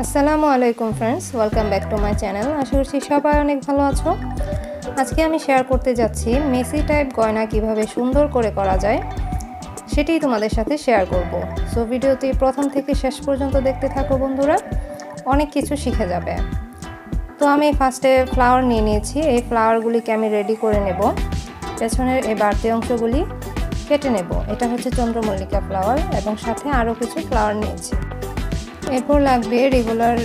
আসসালামু আলাইকুম friends, welcome back to my channel. আশা করছি সবাই অনেক ভালো আছো। আজকে আমি শেয়ার করতে যাচ্ছি মেসি টাইপ গয়না কিভাবে সুন্দর করে করা যায়, সেটাই তোমাদের সাথে শেয়ার করব। সো ভিডিওটি প্রথম থেকে শেষ পর্যন্ত দেখতে থাকো বন্ধুরা, অনেক কিছু শিখে যাবে। তো আমি ফার্স্টে ফ্লাওয়ার নিয়ে নিয়েছি। এই ফ্লাওয়ারগুলিকে আমি রেডি করে নেব। পেছনের এই বাড়তি অংশগুলি কেটে নেব। এটা হচ্ছে চন্দ্রমল্লিকা ফ্লাওয়ার এবং সাথে আরও কিছু ফ্লাওয়ার নিয়েছি। এরপর লাগবে রেগুলার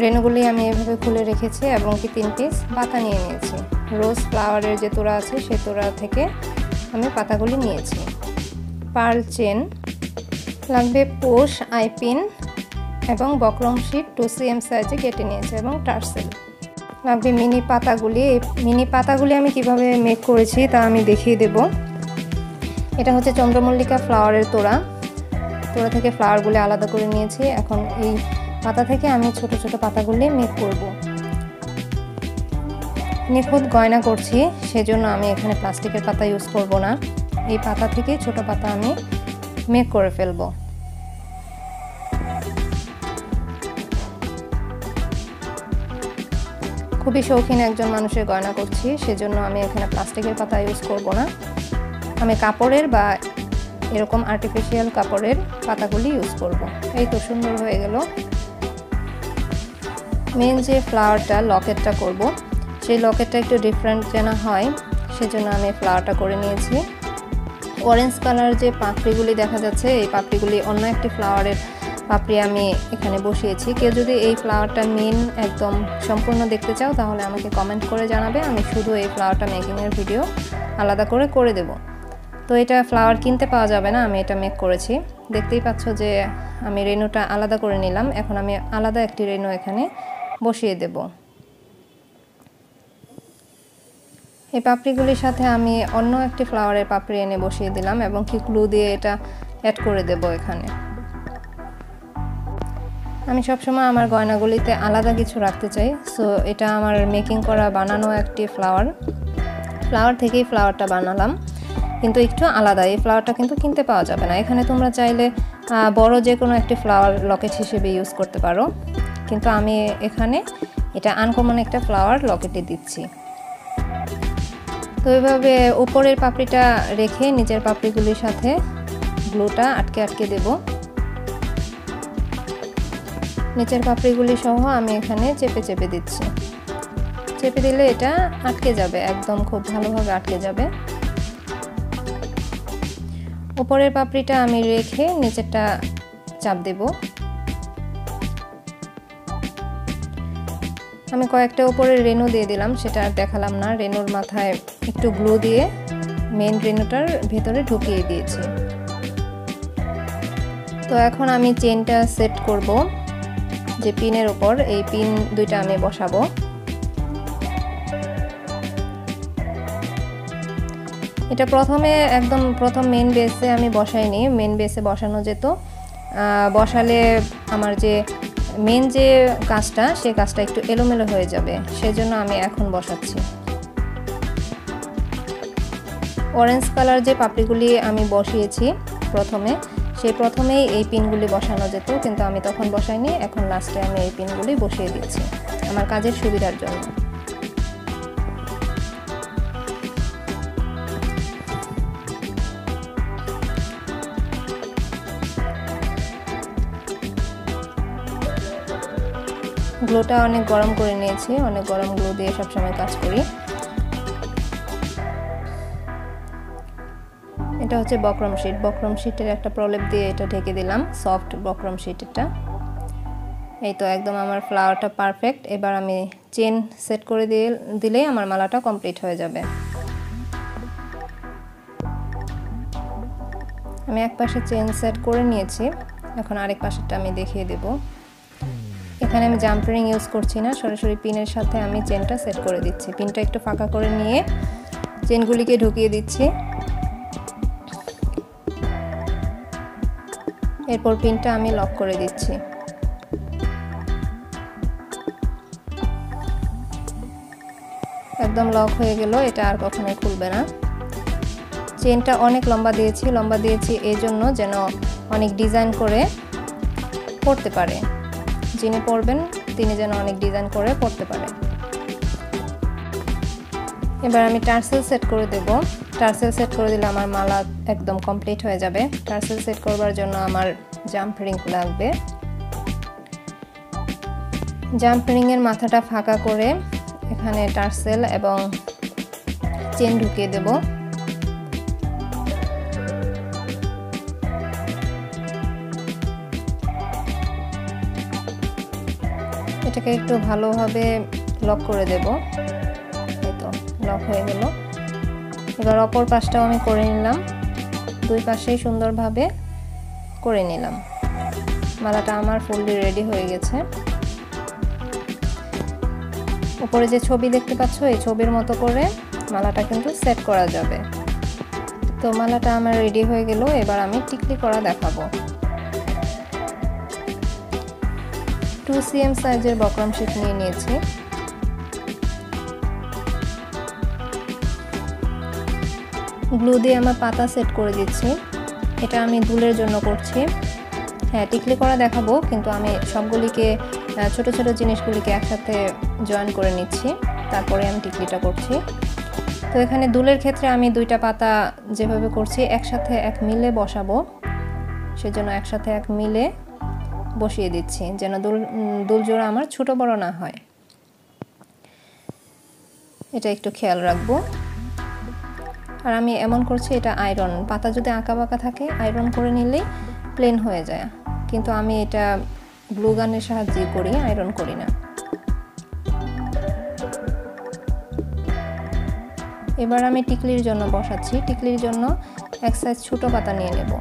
রেনুগুলি আমি এভাবে খুলে রেখেছি এবং কি 3 পিস পাতা নিয়ে নিয়েছি। রোজ ফ্লাওয়ারের যে তোড়া আছে সেই তোড়া থেকে আমি পাতাগুলি নিয়েছি। পার্ল চেন লাগবে, পোষ আইপিন এবং বক্রম শিট 2 cm সাইজে কেটে নিয়েছি এবং টার্সেল লাগবে। মিনি পাতাগুলি, এই মিনি পাতাগুলি আমি কিভাবে মেক করেছি তা আমি দেখিয়ে দেব। এটা হচ্ছে চন্দ্রমল্লিকা ফ্লাওয়ারের তোড়া থেকে ফ্লাওয়ারগুলি আলাদা করে নিয়েছি। এখন এই পাতা থেকে আমি ছোট ছোট পাতাগুলি মেক করব। নিখুঁত গয়না করছি, সেজন্য আমি এখানে প্লাস্টিকের পাতা ইউজ করব না। এই পাতা থেকে ছোট পাতা আমি মেক করে ফেলব। খুবই শৌখিন একজন মানুষের গয়না করছি, সেজন্য আমি এখানে প্লাস্টিকের পাতা ইউজ করব না। আমি কাপড়ের বা এরকম আর্টিফিশিয়াল কাপড়ের পাতাগুলি ইউজ করব। এই তো সুন্দর হয়ে গেল। মেন যে ফ্লাওয়ারটা লকেটটা করব, সেই লকেটটা একটু ডিফারেন্ট যেন হয়, সেজন্য আমি ফ্লাওয়ারটা করে নিয়েছি। অরেঞ্জ কালার যে পাপড়িগুলি দেখা যাচ্ছে, এই পাপড়িগুলি অন্য একটি ফ্লাওয়ারের পাপড়ি আমি এখানে বসিয়েছি। কেউ যদি এই ফ্লাওয়ারটা মেন একদম সম্পূর্ণ দেখতে চাও তাহলে আমাকে কমেন্ট করে জানাবে, আমি শুধু এই ফ্লাওয়ারটা মেকিংয়ের ভিডিও আলাদা করে দেব। তো এটা ফ্লাওয়ার কিনতে পাওয়া যাবে না, আমি এটা মেক করেছি। দেখতেই পাচ্ছ যে আমি রেনুটা আলাদা করে নিলাম। এখন আমি আলাদা একটি রেনু এখানে বসিয়ে দেব। এই পাপড়িগুলির সাথে আমি অন্য একটি ফ্লাওয়ারের পাপড়ি এনে বসিয়ে দিলাম এবং কি গ্লু দিয়ে এটা অ্যাড করে দেব এখানে। আমি সবসময় আমার গয়নাগুলিতে আলাদা কিছু রাখতে চাই। সো এটা আমার মেকিং করা বানানো একটি ফ্লাওয়ার থেকেই ফ্লাওয়ারটা বানালাম, কিন্তু একটু আলাদা। এই ফ্লাওয়ারটা কিন্তু কিনতে পাওয়া যাবে না। এখানে তোমরা চাইলে বড় যে কোনো একটি ফ্লাওয়ার লকেট হিসেবে ইউজ করতে পারো, কিন্তু আমি এখানে এটা আনকমন একটা ফ্লাওয়ার লকেটে দিচ্ছি। তো এইভাবে উপরের পাপড়িটা রেখে নিচের পাপড়িগুলির সাথে গ্লুটা আটকে দেব। নিচের পাপড়িগুলি সহ আমি এখানে চেপে দিচ্ছি। চেপে দিলে এটা আটকে যাবে, একদম খুব ভালোভাবে আটকে যাবে। উপরের পাপড়িটা আমি রেখে নিচেরটা চাপ দেব। আমি কয়েকটা উপরে রেনু দিয়ে দিলাম, সেটা আর দেখালাম না। রেনুর মাথায় একটু গ্লু দিয়ে মেন রেনুটার ভেতরে ঢুকিয়ে দিয়েছি। তো এখন আমি চেনটা সেট করব যে পিনের উপর, এই পিন দুইটা আমি বসাবো। এটা প্রথম মেন বেসে আমি বসাইনি। মেন বেসে বসানো যেত, বসালে আমার যে মেন যে কাজটা সেই কাজটা একটু এলোমেলো হয়ে যাবে, সেজন্য আমি এখন বসাচ্ছি। অরেঞ্জ কালার যে পাপড়িগুলি আমি বসিয়েছি প্রথমেই এই পিনগুলি বসানো যেত, কিন্তু আমি তখন বসাইনি। এখন লাস্টে আমি এই পিনগুলি বসিয়ে দিচ্ছি আমার কাজের সুবিধার জন্য। গ্লুটা অনেক গরম করে নিয়েছি, অনেক গরম গ্লু দিয়ে সবসময় কাজ করি। এটা হচ্ছে বক্রম শিটের একটা প্রলেপ দিয়ে এটা ঢেকে দিলাম, সফট বক্রম শিট এটা। এই তো একদম আমার ফ্লাওয়ারটা পারফেক্ট। এবার আমি চেন সেট করে দিলেই আমার মালাটা কমপ্লিট হয়ে যাবে। আমি এক পাশে চেন সেট করে নিয়েছি, এখন আরেক পাশেরটা আমি দেখিয়ে দেব। এখানে আমি জাম্প রিং ইউজ করছি না, সরাসরি পিনের সাথে আমি চেনটা সেট করে দিচ্ছি। পিনটা একটু ফাঁকা করে নিয়ে চেনগুলিকে ঢুকিয়ে দিচ্ছি। এরপর পিনটা আমি লক করে দিচ্ছি। একদম লক হয়ে গেল, এটা আর কখনোই খুলবে না। চেনটা অনেক লম্বা দিয়েছি এই জন্য যেন অনেক ডিজাইন করে পড়তে পারে। যিনি পরবেন তিনি যেন অনেক ডিজাইন করে পরতে পারে। এবার আমি টার্সেল সেট করে দেব। টার্সেল সেট করে দিলে আমার মালা একদম কমপ্লিট হয়ে যাবে। টার্সেল সেট করবার জন্য আমার জাম্প রিং লাগবে। জাম্প রিংয়ের মাথাটা ফাঁকা করে এখানে টার্সেল এবং চেন ঢুকিয়ে দেব। এটাকে একটু ভালোভাবে লক করে দেব। এই তো লক হয়ে গেল। এবার অপর পাশটাও আমি করে নিলাম, দুই পাশেই সুন্দরভাবে করে নিলাম। মালাটা আমার ফুললি রেডি হয়ে গেছে। উপরে যে ছবি দেখতে পাচ্ছ এই ছবির মতো করে মালাটা কিন্তু সেট করা যাবে। তো মালাটা আমার রেডি হয়ে গেল। এবার আমি টিকলি করা দেখাবো। 2 cm সাইজের বকরম শিট নিয়ে নিয়েছি। গ্লু দিয়ে আমার পাতা সেট করে দিচ্ছি। এটা আমি দুলের জন্য করছি। হ্যাঁ, টিকলি করা দেখাবো, কিন্তু আমি সবগুলিকে ছোট ছোট জিনিসগুলিকে একসাথে জয়েন করে নিচ্ছি, তারপরে আমি টিকলিটা করছি। তো এখানে দুলের ক্ষেত্রে আমি দুইটা পাতা যেভাবে করছি একসাথে এক মিলে বসাবো, সেজন্য একসাথে এক মিলে বসিয়ে দিচ্ছি যেন দুল জোড়া আমার ছোট বড় না হয়। এটা একটু খেয়াল রাখবো। আর আমি এমন করছি, এটা আয়রন। পাতা যদি আঁকা বাঁকা থাকে আয়রন করে নিলেই প্লেন হয়ে যায়, কিন্তু আমি এটা গ্লু গানের সাহায্যে করি, আয়রন করি না। এবার আমি টিকলির জন্য বসাচ্ছি। টিকলির জন্য এক সাইজ ছোট পাতা নিয়ে নেব।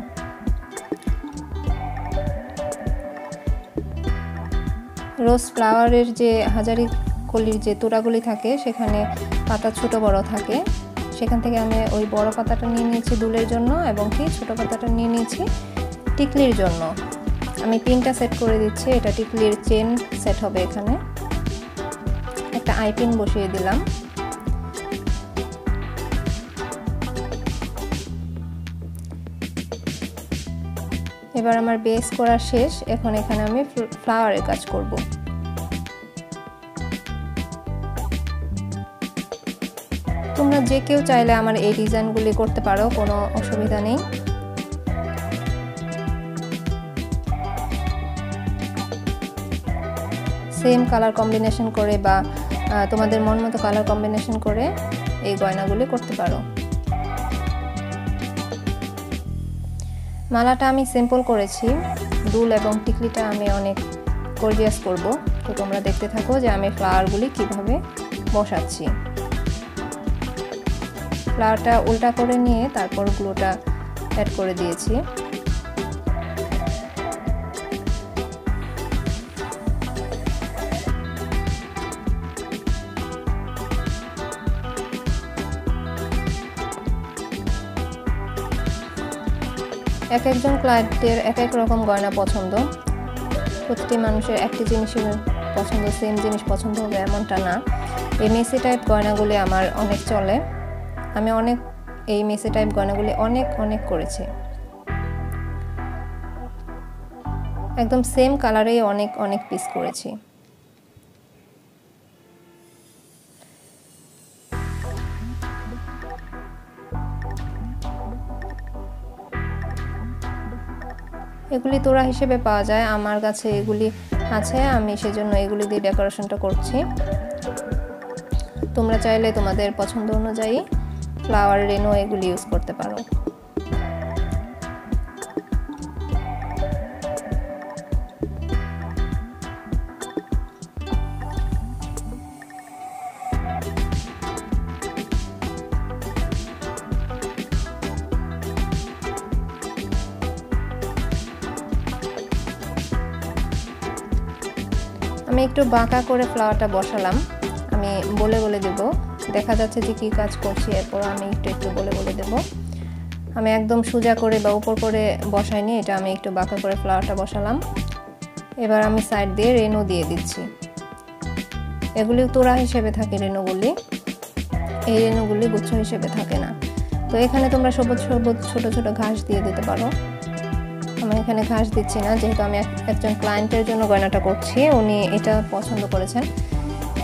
রোজ ফ্লাওয়ারের যে হাজারি কলির যে তোড়াগুলি থাকে সেখানে পাতা ছোট বড় থাকে, সেখান থেকে আমি ওই বড় পাতাটা নিয়ে নিয়েছি দুলের জন্য এবং কি ছোট পাতাটা নিয়ে নিয়েছি টিকলির জন্য। আমি পিনটা সেট করে দিচ্ছি। এটা টিকলির চেন সেট হবে। এখানে একটা আই পিন বসিয়ে দিলাম। এবার আমার বেস করা শেষ। এখন এখানে আমি ফ্লাওয়ারের কাজ করব। তোমরা যে কেউ চাইলে আমার এই ডিজাইনগুলি করতে পারো, কোনো অসুবিধা নেই। সেম কালার কম্বিনেশন করে বা তোমাদের মন মতো কালার কম্বিনেশন করে এই গয়নাগুলি করতে পারো। মালাটা আমি সিম্পল করেছি, দুল এবং টিকলিটা আমি অনেক গর্জিয়াস করব। তো তোমরা দেখতে থাকো যে আমি ফ্লাওয়ারগুলি কিভাবে বসাচ্ছি। ফ্লাওয়ারটা উল্টা করে নিয়ে তারপর গ্লুটা অ্যাড করে দিয়েছি। এক একজন ক্লায়েন্টের এক এক রকম গয়না পছন্দ। প্রতিটি মানুষের একটি জিনিসের পছন্দ, সেম জিনিস পছন্দ হবে এমনটা না। এই মেসি টাইপ গয়নাগুলি আমার অনেক চলে। আমি এই মেসি টাইপ গয়নাগুলি অনেক করেছি। একদম সেম কালারেই অনেক পিস করেছি। এগুলি তোড়া হিসেবে পাওয়া যায়, আমার কাছে এগুলি আছে, আমি সেজন্য এগুলি দিয়ে ডেকোরেশনটা করছি। তোমরা চাইলে তোমাদের পছন্দ অনুযায়ী ফ্লাওয়ার রেনো এগুলি ইউজ করতে পারো। আমি একটু বাঁকা করে ফ্লাওয়ারটা বসালাম। আমি বলে দেব, দেখা যাচ্ছে যে কি কাজ করছি, এরপর আমি একটু বলে দেব। আমি একদম সোজা করে বা উপর করে বসাইনি, এটা আমি একটু বাঁকা করে ফ্লাওয়ারটা বসালাম। এবার আমি সাইড দিয়ে রেনু দিয়ে দিচ্ছি। এগুলি তোড়া হিসেবে থাকে রেনুগুলি, এই রেনুগুলি গুচ্ছ হিসেবে থাকে না। তো এখানে তোমরা সবুজ ছোট ছোট ঘাস দিয়ে দিতে পারো। আমি এখানে ঘাস দিচ্ছি না, যেহেতু আমি একজন ক্লায়েন্টের জন্য গয়নাটা করছি, উনি এটা পছন্দ করেছেন,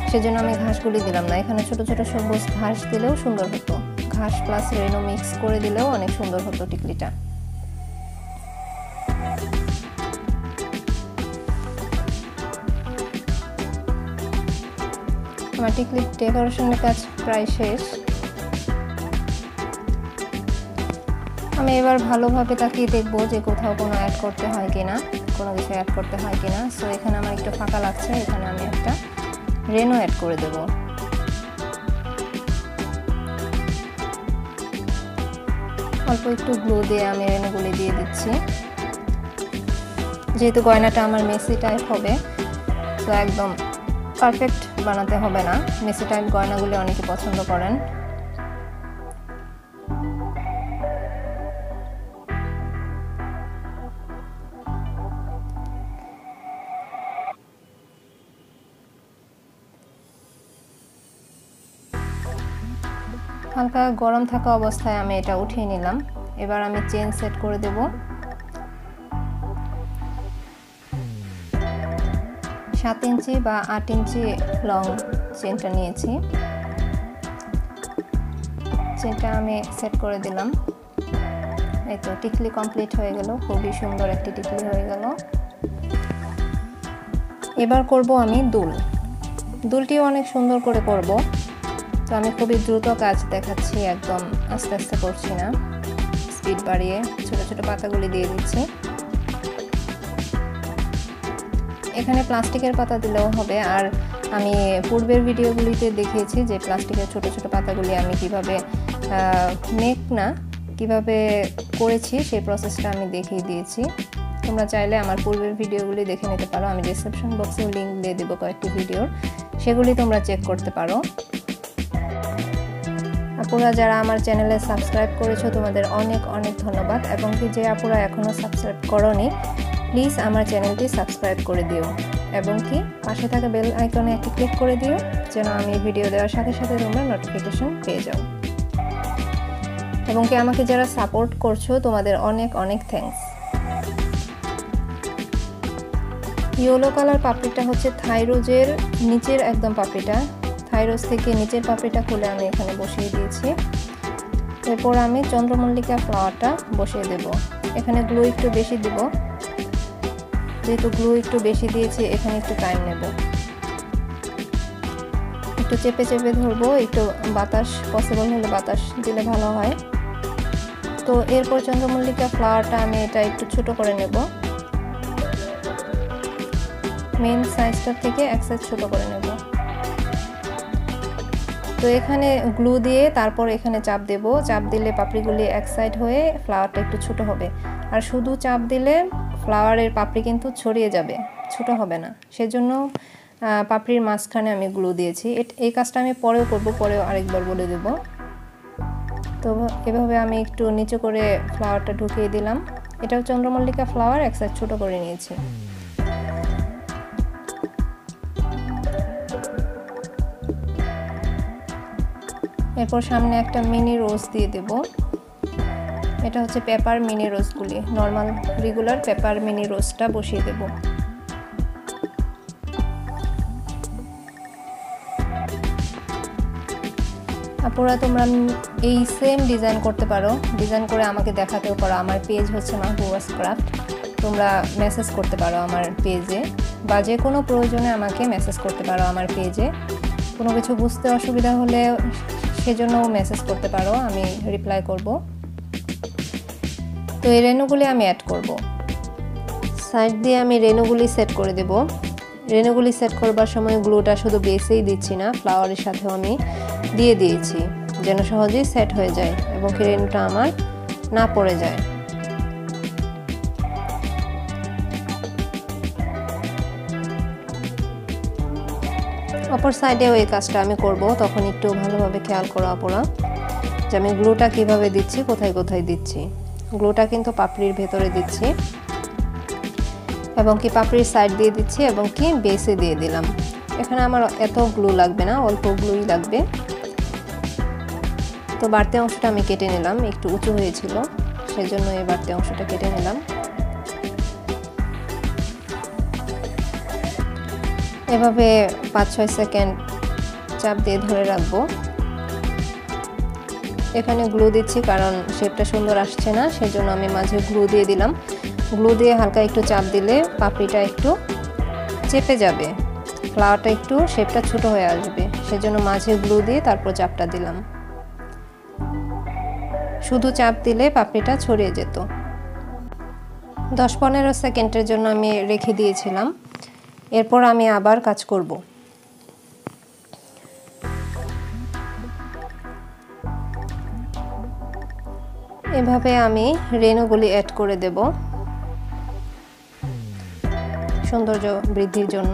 সেজন্য আমি ঘাসগুলি দিলাম না। এখানে ছোট ছোট সবুজ ঘাস দিলেও সুন্দর হতো, ঘাস প্লাস রেনু মিক্স করে দিলেও অনেক সুন্দর হতো টিকলিটা। আমার টিকলি ডেকোরেশনের কাজ প্রায় শেষ। আমি এবার ভালোভাবে তাকিয়ে দেখবো যে কোথাও কোনো অ্যাড করতে হয় কিনা, কোনো কিছু অ্যাড করতে হয় কিনা। সো এখানে আমার একটু ফাঁকা লাগছে, এখানে আমি একটা রেনু অ্যাড করে দেব। অল্প একটু গ্লু দিয়ে আমি রেনুগুলি দিয়ে দিচ্ছি। যেহেতু গয়নাটা আমার মেসি টাইপ হবে, তো একদম পারফেক্ট বানাতে হবে না। মেসি টাইপ গয়নাগুলি অনেকে পছন্দ করেন। হালকা গরম থাকা অবস্থায় আমি এটা উঠিয়ে নিলাম। এবার আমি চেন সেট করে দেব। 7 ইঞ্চি বা 8 ইঞ্চি লং চেনটা নিয়েছি। চেনটা আমি সেট করে দিলাম। এই তো টিকলি কমপ্লিট হয়ে গেল, খুবই সুন্দর একটি টিকলি হয়ে গেল। এবার করব আমি দুল। দুলটিও অনেক সুন্দর করে করব। তো আমি খুবই দ্রুত কাজ দেখাচ্ছি, একদম আস্তে আস্তে করছি না, স্পিড বাড়িয়ে ছোট ছোট পাতাগুলি দিয়ে দিচ্ছি। এখানে প্লাস্টিকের পাতা দিলেও হবে, আর আমি পূর্বের ভিডিওগুলিতে দেখিয়েছি যে প্লাস্টিকের ছোট ছোট পাতাগুলি আমি কিভাবে কিভাবে করেছি সেই প্রসেসটা আমি দেখিয়ে দিয়েছি। তোমরা চাইলে আমার পূর্বের ভিডিওগুলি দেখে নিতে পারো, আমি ডেসক্রিপশন বক্সেও লিঙ্ক দিয়ে দেবো কয়েকটি ভিডিওর, সেগুলি তোমরা চেক করতে পারো। আপুরা যারা আমার চ্যানেলে সাবস্ক্রাইব করেছো তোমাদের অনেক অনেক ধন্যবাদ, এবং কি যে আপুরা এখনও সাবস্ক্রাইব করোনি প্লিজ আমার চ্যানেলটি সাবস্ক্রাইব করে দিও, এবং কি পাশে থাকা বেল আইকনে একটি ক্লিক করে দিও যেন আমি ভিডিও দেওয়ার সাথে সাথে তোমরা নোটিফিকেশন পেয়ে যাও। এবং কি আমাকে যারা সাপোর্ট করছো তোমাদের অনেক অনেক থ্যাঙ্কস। ইয়েলো কালার পাপড়িটা হচ্ছে থাইরোজের নিচের একদম পাপড়িটা, থাইরোজ থেকে নিচের পাপড়িটা খুলে আমি এখানে বসিয়ে দিয়েছি। এরপর আমি চন্দ্রমল্লিকা ফ্লাওয়ারটা বসিয়ে দেব। এখানে গ্লু একটু বেশি দেব, যেহেতু গ্লু একটু বেশি দিয়েছি এখানে একটু টাইম নেব। একটু চেপে চেপে ধরবো, একটু বাতাস পসিবল হলে বাতাস দিলে ভালো হয়। তো এরপর চন্দ্রমল্লিকা ফ্লাওয়ারটা আমি এটা একটু ছোট করে নেব, মেন সাইজটা থেকে এক সাইজ ছোট করে নেব। তো এখানে গ্লু দিয়ে তারপর এখানে চাপ দেব, চাপ দিলে পাপড়িগুলি এক সাইড হয়ে ফ্লাওয়ারটা একটু ছোট হবে, আর শুধু চাপ দিলে ফ্লাওয়ারের পাপড়ি কিন্তু ছড়িয়ে যাবে, ছোট হবে না। সেজন্য পাপড়ির মাঝখানে আমি গ্লু দিয়েছি। এই কাজটা আমি পরেও করব, পরেও আরেকবার বলে দেব। তো এভাবে আমি একটু নিচু করে ফ্লাওয়ারটা ঢুকিয়ে দিলাম। এটাও চন্দ্রমল্লিকা ফ্লাওয়ার, এক সাইড ছোট করে নিয়েছি। এরপর সামনে একটা মিনি রোজ দিয়ে দেব। এটা হচ্ছে পেপার মিনি রোজগুলি, নর্মাল রেগুলার পেপার মিনি রোজটা বসিয়ে দেব। আপুরা তোমরা এই সেম ডিজাইন করতে পারো, ডিজাইন করে আমাকে দেখাতেও পারো। আমার পেজ হচ্ছে মাহবুবাস ক্রাফট, তোমরা মেসেজ করতে পারো আমার পেজে, বা যে কোনো প্রয়োজনে আমাকে মেসেজ করতে পারো আমার পেজে। কোনো কিছু বুঝতে অসুবিধা হলে সেজন্যও মেসেজ করতে পারো, আমি রিপ্লাই করব। তো এই রেনুগুলি আমি অ্যাড করব। সাইড দিয়ে আমি রেনুগুলি সেট করে দেব। রেনুগুলি সেট করবার সময় গ্লুটা শুধু বেসেই দিচ্ছি না, ফ্লাওয়ারের সাথেও আমি দিয়ে দিয়েছি যেন সহজেই সেট হয়ে যায় এবং কি রেনুটা আমার না পড়ে যায়। অপর সাইডেও এই কাজটা আমি করব, তখন একটু ভালোভাবে খেয়াল করো আপুরা যে আমি গ্লুটা কিভাবে দিচ্ছি, কোথায় কোথায় দিচ্ছি। গ্লুটা কিন্তু পাপড়ির ভেতরে দিচ্ছি, এবং কি পাপড়ির সাইড দিয়ে দিচ্ছি, এবং কি বেসে দিয়ে দিলাম। এখানে আমার এত গ্লু লাগবে না, অল্প গ্লুই লাগবে। তো বাড়তি অংশটা আমি কেটে নিলাম, একটু উঁচু হয়েছিল সেজন্য এই বাড়তি অংশটা কেটে নিলাম। এভাবে 5-6 সেকেন্ড চাপ দিয়ে ধরে রাখবো। এখানে গ্লু দিচ্ছি কারণ শেপটা সুন্দর আসছে না, সেজন্য আমি মাঝে গ্লু দিয়ে দিলাম। গ্লু দিয়ে হালকা একটু চাপ দিলে পাপড়িটা একটু চেপে যাবে, ফ্লাওয়ারটা একটু শেপটা ছোট হয়ে আসবে, সেজন্য মাঝে গ্লু দিয়ে তারপর চাপটা দিলাম। শুধু চাপ দিলে পাপড়িটা ছড়িয়ে যেত। 10-15 সেকেন্ডের জন্য আমি রেখে দিয়েছিলাম। এরপর আমি আবার কাজ করব। এভাবে আমি রেণুগুলি অ্যাড করে দেব সৌন্দর্য বৃদ্ধির জন্য।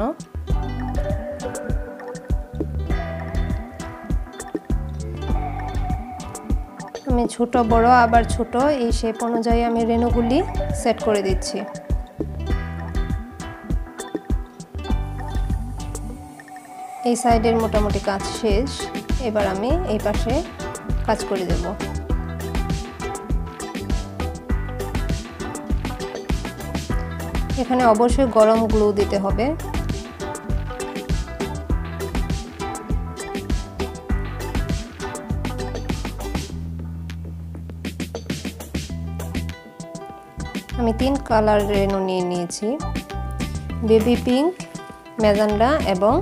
আমি ছোট বড় আবার ছোট এই শেপ অনুযায়ী আমি রেণুগুলি সেট করে দিচ্ছি। এই সাইডের মোটামুটি কাজ শেষ। এবার আমি এই পাশে কাজ করে দেব। এখানে অবশ্যই গরম গ্লু দিতে হবে। আমি 3 কালার রেনু নিয়ে নিয়েছি, বেবি পিঙ্ক, ম্যাজেন্ডা এবং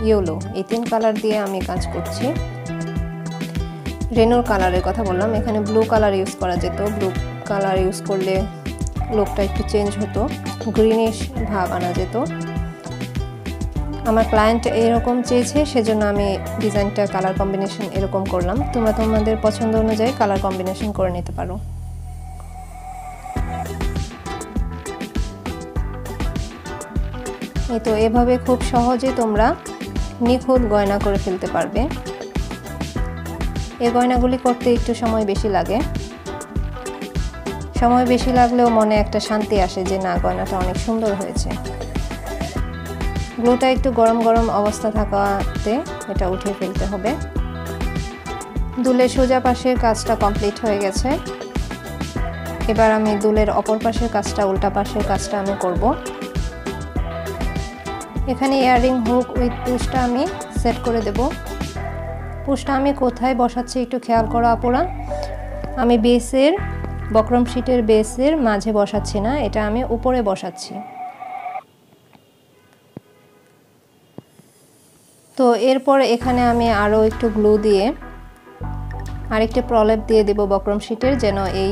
ইয়েলো। এই 3 কালার দিয়ে আমি কাজ করছি। রেনুর কালারের কথা বললাম, এখানে ব্লু কালার ইউজ করা যেত। ব্লু কালার ইউজ করলে লুকটা একটু চেঞ্জ হতো, গ্রিনিশ ভাব আনা যেত। আমার ক্লায়েন্ট এরকম চেয়েছে, সেজন্য আমি ডিজাইনটা কালার কম্বিনেশন এরকম করলাম। তোমরা তোমাদের পছন্দ অনুযায়ী কালার কম্বিনেশন করে নিতে পারো। এই তো এভাবে খুব সহজে তোমরা নিখুঁত গয়না করে ফেলতে পারবে। এই গয়নাগুলি করতে একটু সময় বেশি লাগে। সময় বেশি লাগলেও মনে একটা শান্তি আসে যে না, গয়নাটা অনেক সুন্দর হয়েছে। গ্লুটা একটু গরম গরম অবস্থা থাকাতে এটা উঠিয়ে ফেলতে হবে। দুলের সোজা পাশের কাজটা কমপ্লিট হয়ে গেছে। এবার আমি দুলের অপর পাশের কাজটা, উল্টা পাশের কাজটা আমি করব। এখানে ইয়াররিং হুক উইথ পুশটা আমি সেট করে দেব। পুশটা আমি কোথায় বসাচ্ছি একটু খেয়াল করো আপুরা। আমি বেসের বক্রম শিটের বেসের মাঝে বসাচ্ছি না, এটা আমি উপরে বসাচ্ছি। তো এরপর এখানে আমি আরও একটু গ্লু দিয়ে আরেকটি প্রলেপ দিয়ে দেব বক্রম শিটের, যেন এই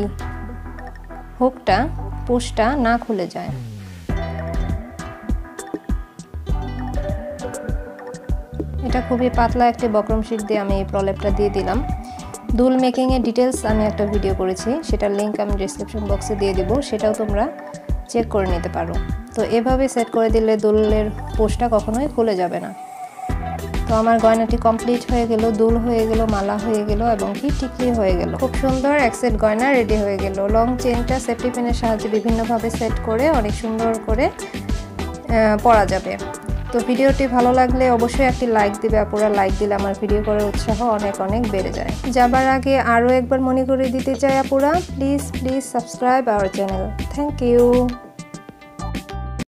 হুকটা পুশটা না খুলে যায়। এটা খুবই পাতলা একটি বক্রম শিট দিয়ে আমি এই প্রলেপটা দিয়ে দিলাম। দুল মেকিং এর ডিটেলস আমি একটা ভিডিও করেছি, সেটার লিংক আমি ডেসক্রিপশন বক্সে দিয়ে দেব, সেটাও তোমরা চেক করে নিতে পারো। তো এভাবে সেট করে দিলে দুলের পোস্টটা কখনোই খুলে যাবে না। তো আমার গয়নাটি কমপ্লিট হয়ে গেল, দুল হয়ে গেল, মালা হয়ে গেল এবং কি টিকলি হয়ে গেল। খুব সুন্দর এক সেট গয়না রেডি হয়ে গেল। লং চেনটা সেফটি পিনের সাহায্যে বিভিন্নভাবে সেট করে অনেক সুন্দর করে পরা যাবে। তো ভিডিওটি ভালো লাগলে অবশ্যই একটি লাইক দিবে আপুরা। লাইক দিলে আমার ভিডিও করার উৎসাহ অনেক অনেক বেড়ে যায়। যাবার আগে আরও একবার মনে করে দিতে চাই আপুরা, please subscribe our channel. Thank you.